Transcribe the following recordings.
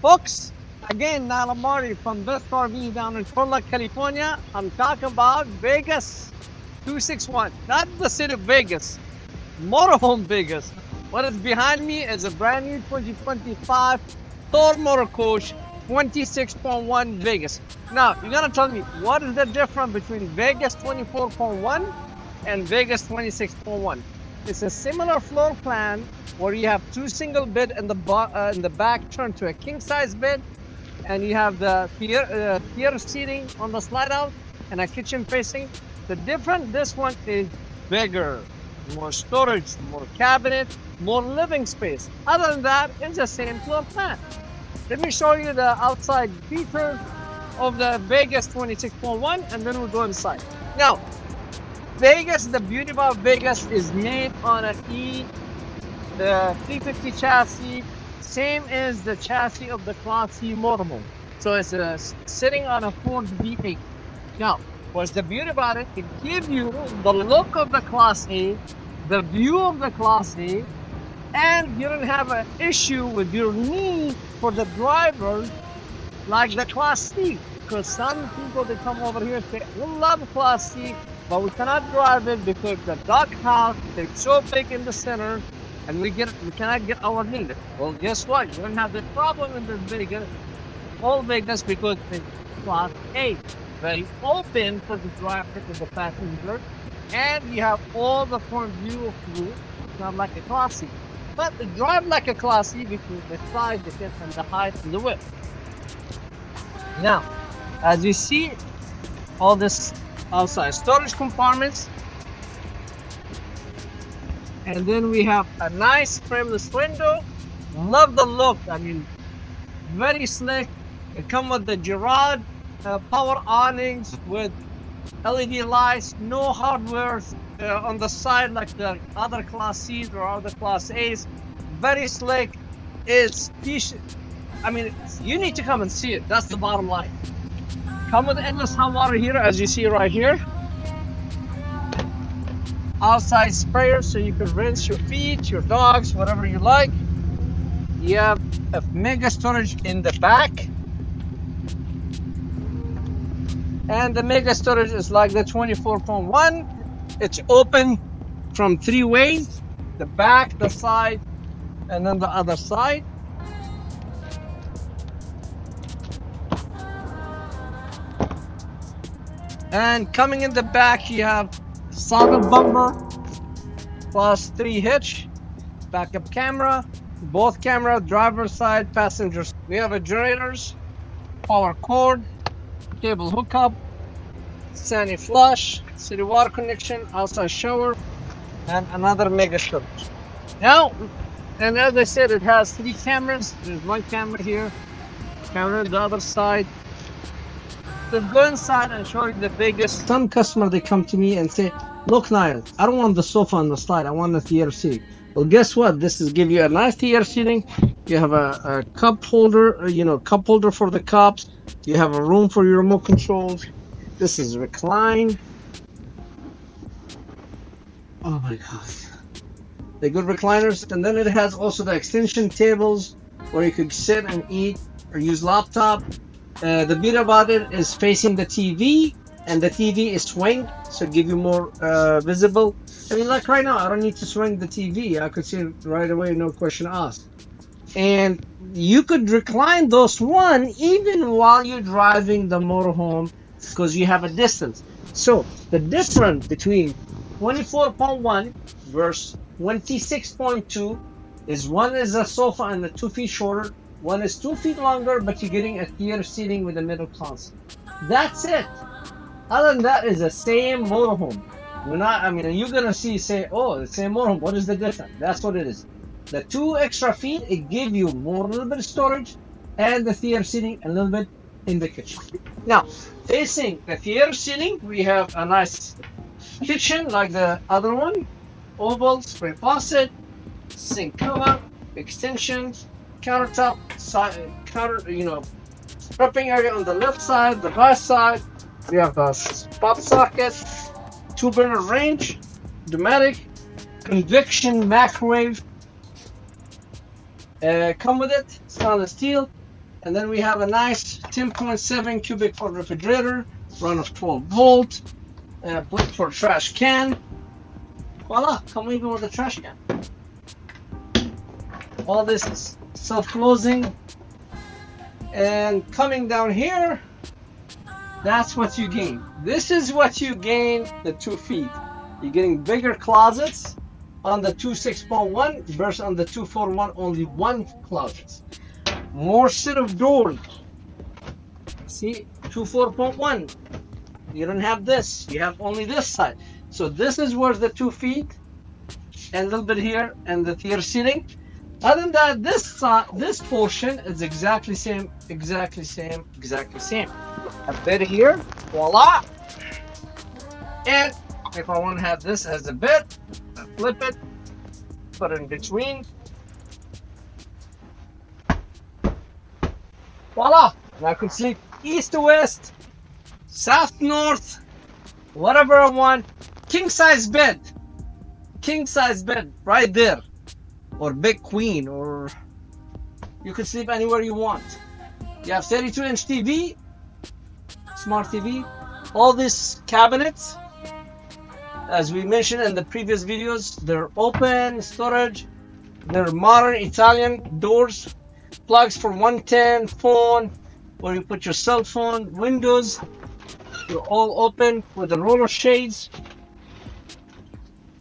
Folks, again, Nala Marty from Best RV down in Turlock, California. I'm talking about Vegas 261, not the city of Vegas, Motorhome Vegas. What is behind me is a brand new 2025 Thor Motor Coach 26.1 Vegas. Now, you're gonna tell me what is the difference between Vegas 24.1 and Vegas 26.1? It's a similar floor plan where you have two single bed in the back turned to a king size bed, and you have the theater seating on the slide out and a kitchen facing. The difference, this one is bigger, more storage, more cabinet, more living space. Other than that, it's the same floor plan. Let me show you the outside features of the Vegas 26.1 and then we'll go inside. Now, Vegas, the beauty about Vegas is made on an the 350 chassis, same as the chassis of the Class C Motorhome. So it's sitting on a Ford V8. Now, what's the beauty about it? It gives you the look of the Class A, the view of the Class A, and you don't have an issue with your knee for the driver like the Class C. Because some people that come over here say, we love Class C, but we cannot drive it because the doghouse is so big in the center and we cannot get our knee. Well, guess what? You don't have the problem in the Vegas, all Vegas, because it's Class A. Very open for the driver and the passenger, and you have all the front view of you, not like a Class C. But it drive like a Class C because the size, the depth, and the height and the width. Now, as you see, all this outside storage compartments, and then we have a nice frameless window. Love the look. I mean, very slick. It comes with the Girard power awnings with LED lights, no hardware on the side like the other Class C's or other Class A's. Very slick. It's I mean, you need to come and see it. That's the bottom line. Come with endless hot water here, as you see right here. Outside sprayer so you can rinse your feet, your dogs, whatever you like. You have a mega storage in the back. And the mega storage is like the 24.1. It's open from three ways: the back, the side, and then the other side. And coming in the back, you have solid bumper, plus 3 hitch, backup camera, both camera, driver's side, passengers. We have a generators, power cord, cable hookup, sandy flush, city water connection, outside shower, and another mega storage. Now, and as I said, it has 3 cameras. There's one camera here, camera on the other side. So go inside and show you the biggest. Some customer, they come to me and say, look, Niall, I don't want the sofa on the slide. I want the theater seating. Well, guess what? This is give you a nice theater seating. You have a cup holder, cup holder for the cups. You have a room for your remote controls. This is recline. Oh my God. The good recliners. And then it has also the extension tables where you could sit and eat or use laptop. The beauty about it is facing the TV, and the TV is swing, so give you more visible. I mean, like right now, I don't need to swing the TV. I could see it right away, no question asked. And you could recline those one even while you're driving the motorhome because you have a distance. So the difference between 24.1 versus 26.2 is one is a sofa and the 2 feet shorter. One is 2 feet longer, but you're getting a theater seating with a middle console. That's it. Other than that, is the same motorhome. You're gonna say, oh, the same motorhome. What is the difference? That's what it is. The 2 extra feet, it gives you a little bit of storage, and the theater seating a little bit in the kitchen. Now, facing the theater seating, we have a nice kitchen like the other one, oval, spray faucet, sink cover, extensions, countertop, prepping area on the left side, the right side. We have a pop socket, 2-burner range, pneumatic, convection microwave. Come with it, stainless steel, And then we have a nice 10.7 cubic foot refrigerator, run of 12 volt, plug for trash can. Voila, come even with a trash can. All this is self-closing. And coming down here, that's what you gain. This is what you gain, the 2 feet. You're getting bigger closets on the 2.6.1 versus on the 2.4.1, only 1 closet. More set of doors. See, 2.4.1, you don't have this. You have only this side. So this is where the 2 feet and a little bit here and the tier ceiling. Other than that, this side, this portion is exactly same. A bed here, voila. And if I want to have this as a bed, I flip it, put it in between. Voila! And I could sleep east to west, south to north, whatever I want. King size bed right there, or big queen, or you could sleep anywhere you want. You have 32-inch TV, smart TV, all these cabinets. As we mentioned in the previous videos, they're open storage, they're modern Italian doors, plugs for 110, phone, where you put your cell phone, windows, they're all open with the roller shades.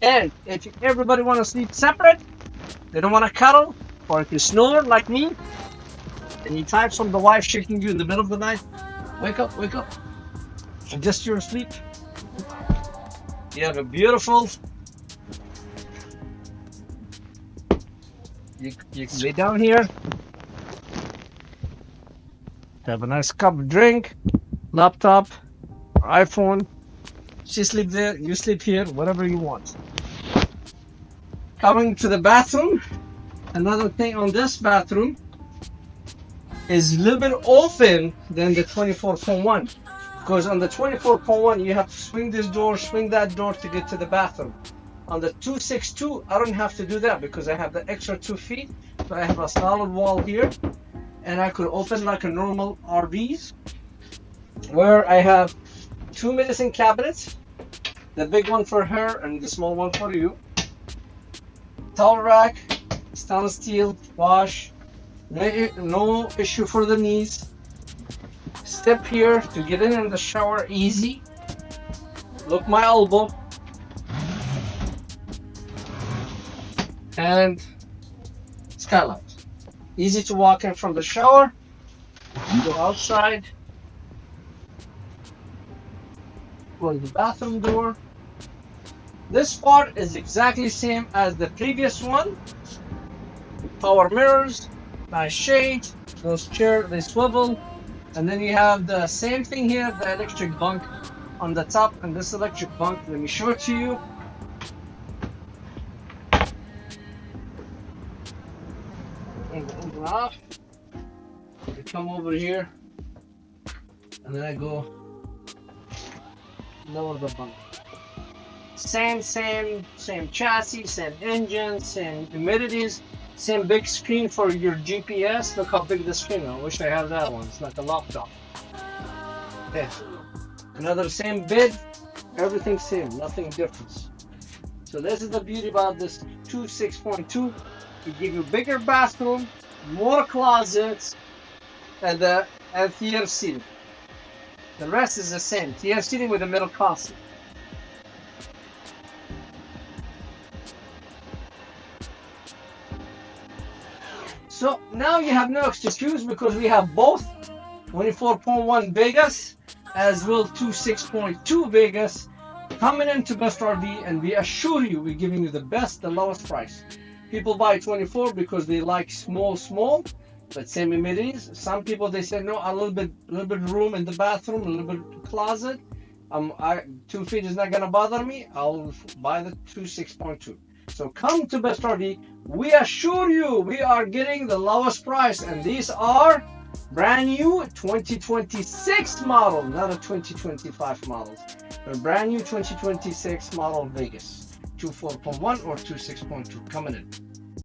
And if everybody want to sleep separate, they don't want to cuddle, or if you snore like me, and you type from the wife shaking you in the middle of the night, wake up, adjust your sleep. You have a beautiful, you can lay down here, have a nice cup of drink, laptop, iPhone. She sleep there, you sleep here, whatever you want. Coming to the bathroom, another thing on this bathroom is a little bit open than the 24.1, because on the 24.1 you have to swing this door, swing that door to get to the bathroom. On the 2.6.2 I don't have to do that because I have the extra 2 feet, so I have a solid wall here, and I could open like a normal RVs, where I have 2 medicine cabinets, the big one for her and the small one for you. Towel rack, stainless steel, wash, no issue for the knees. Step here to get in the shower, easy. Look my elbow. And skylight. Easy to walk in from the shower. Go outside. Close the bathroom door. This part is exactly same as the previous one. Power mirrors, nice shade, those chairs, they swivel. And then you have the same thing here, the electric bunk on the top. And this electric bunk, let me show it to you. Open off. I come over here, and then I go lower the bunk. Same chassis, same engine, same humidities, same big screen for your GPS. Look how big the screen is. I wish I had that one. It's like a laptop. Okay. Another same bed, everything same, nothing different. So this is the beauty about this 2.6.2. It gives you bigger bathroom, more closets, and tier seating. The rest is the same. Tier seating with a middle closet. So now you have no excuse because we have both 24.1 Vegas as well 2.6.2 Vegas coming into Best RV, and we assure you we're giving you the best, the lowest price. People buy 24 because they like small, but same amenities. Some people they say no, a little bit room in the bathroom, a little bit closet. 2 feet is not gonna bother me. I'll buy the 2.6.2. So come to Best RV. We assure you we are getting the lowest price, and these are brand new 2026 model, not a 2025 model. A brand new 2026 model Vegas 2.4.1 or 2.6.2 coming in.